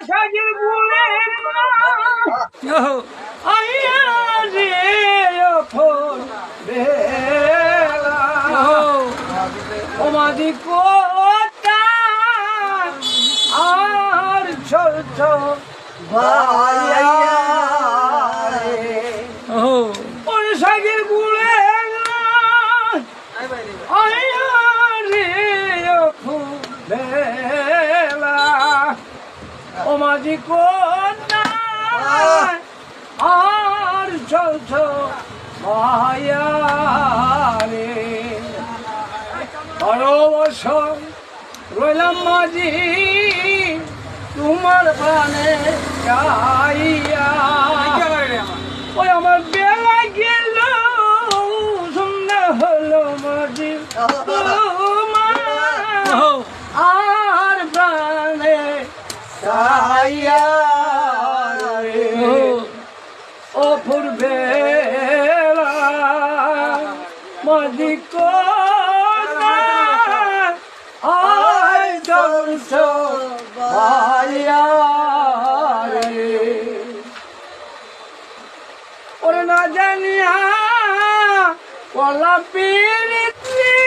সাজের গুলের না আইয়া রে ফোন বেলা ও মাঝি কোটা আর ছোট ভাইয়া ওরে সাজের গুলের না আইয়া রে ফোন বেলা ও মাঝি কোটা আর ছোট ভাইয়া রে 12 বছর রইলাম মাঝি তোমার প্রাণে চাইয়া ওই আমার বেলা গেল সুন্দর হলো মাঝি তোমার আর প্রাণে চাইয়া ও পূর্বে মাঝি ভাইয়া ওরে না জানিয়া কলা পিরিতি